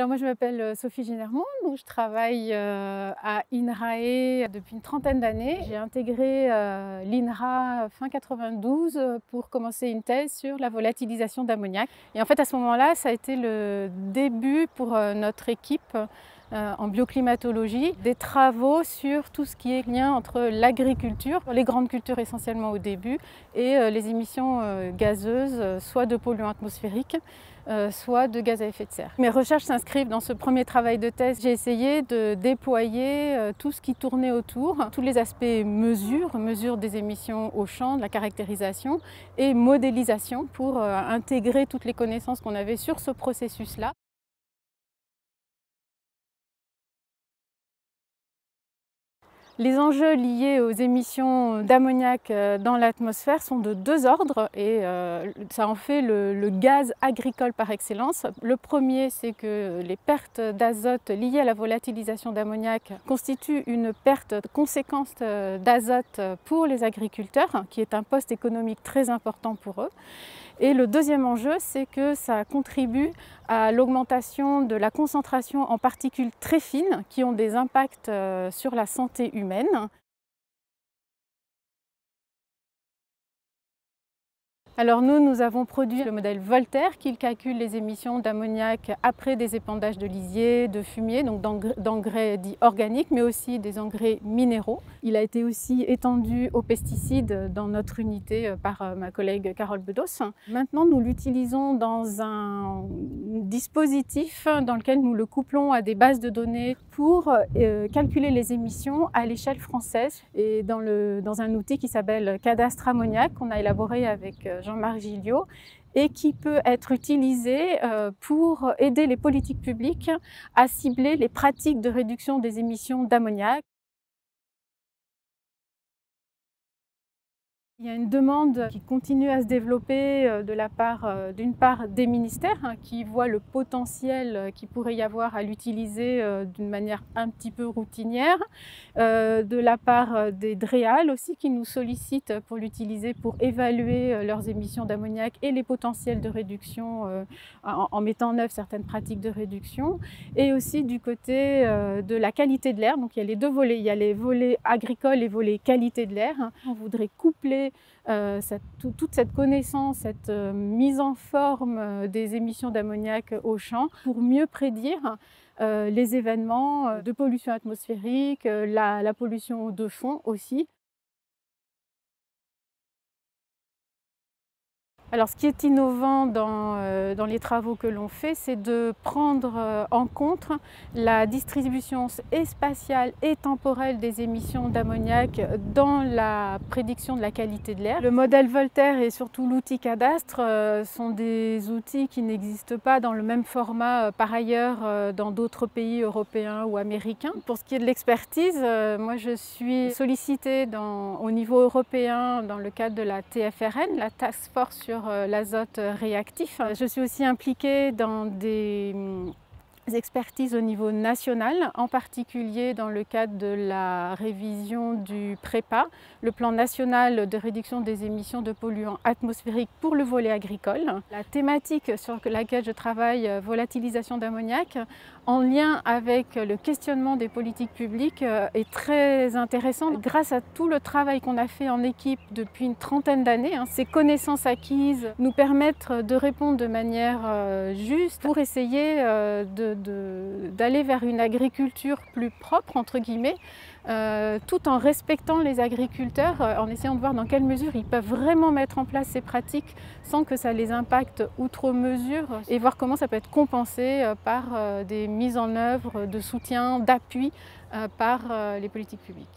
Alors moi je m'appelle Sophie Ginermont, donc je travaille à INRAE depuis une trentaine d'années. J'ai intégré l'INRA fin 92 pour commencer une thèse sur la volatilisation d'ammoniac. Et en fait à ce moment-là, ça a été le début pour notre équipe en bioclimatologie, des travaux sur tout ce qui est lien entre l'agriculture, les grandes cultures essentiellement au début, et les émissions gazeuses, soit de polluants atmosphériques, soit de gaz à effet de serre. Mes recherches s'inscrivent dans ce premier travail de thèse. J'ai essayé de déployer tout ce qui tournait autour, tous les aspects mesure des émissions au champ, de la caractérisation et modélisation pour intégrer toutes les connaissances qu'on avait sur ce processus-là. Les enjeux liés aux émissions d'ammoniac dans l'atmosphère sont de deux ordres et ça en fait le gaz agricole par excellence. Le premier, c'est que les pertes d'azote liées à la volatilisation d'ammoniac constituent une perte conséquente d'azote pour les agriculteurs, qui est un poste économique très important pour eux. Et le deuxième enjeu, c'est que ça contribue à l'augmentation de la concentration en particules très fines qui ont des impacts sur la santé humaine. Alors nous avons produit le modèle Voltaire qui calcule les émissions d'ammoniac après des épandages de lisier, de fumier, donc d'engrais dits organiques, mais aussi des engrais minéraux. Il a été aussi étendu aux pesticides dans notre unité par ma collègue Carole Bedos. Maintenant, nous l'utilisons dans un dispositif dans lequel nous le couplons à des bases de données pour calculer les émissions à l'échelle française et dans un outil qui s'appelle Cadastre Ammoniac qu'on a élaboré avec Jean-Marc Gilliot et qui peut être utilisé pour aider les politiques publiques à cibler les pratiques de réduction des émissions d'ammoniac. Il y a une demande qui continue à se développer de la part, d'une part, des ministères qui voient le potentiel qu'il pourrait y avoir à l'utiliser d'une manière un petit peu routinière, de la part des DREAL aussi qui nous sollicitent pour l'utiliser pour évaluer leurs émissions d'ammoniac et les potentiels de réduction en mettant en œuvre certaines pratiques de réduction, et aussi du côté de la qualité de l'air. Donc il y a les deux volets, il y a les volets agricoles et les volets qualité de l'air. On voudrait coupler toute cette connaissance, cette mise en forme des émissions d'ammoniac au champ pour mieux prédire les événements de pollution atmosphérique, la pollution de fond aussi. Alors ce qui est innovant dans les travaux que l'on fait, c'est de prendre en compte la distribution et spatiale et temporelle des émissions d'ammoniac dans la prédiction de la qualité de l'air. Le modèle Voltaire et surtout l'outil Cadastre sont des outils qui n'existent pas dans le même format par ailleurs dans d'autres pays européens ou américains. Pour ce qui est de l'expertise, moi je suis sollicitée au niveau européen dans le cadre de la TFRN, la Task Force sur l'azote réactif. Je suis aussi impliquée dans des expertises au niveau national, en particulier dans le cadre de la révision du PREPA, le plan national de réduction des émissions de polluants atmosphériques pour le volet agricole. La thématique sur laquelle je travaille, volatilisation d'ammoniac, en lien avec le questionnement des politiques publiques, est très intéressante. Grâce à tout le travail qu'on a fait en équipe depuis une trentaine d'années, ces connaissances acquises nous permettent de répondre de manière juste pour essayer d'aller vers une agriculture plus propre, entre guillemets, tout en respectant les agriculteurs, en essayant de voir dans quelle mesure ils peuvent vraiment mettre en place ces pratiques sans que ça les impacte outre mesure, et voir comment ça peut être compensé par des mises en œuvre de soutien, d'appui par les politiques publiques.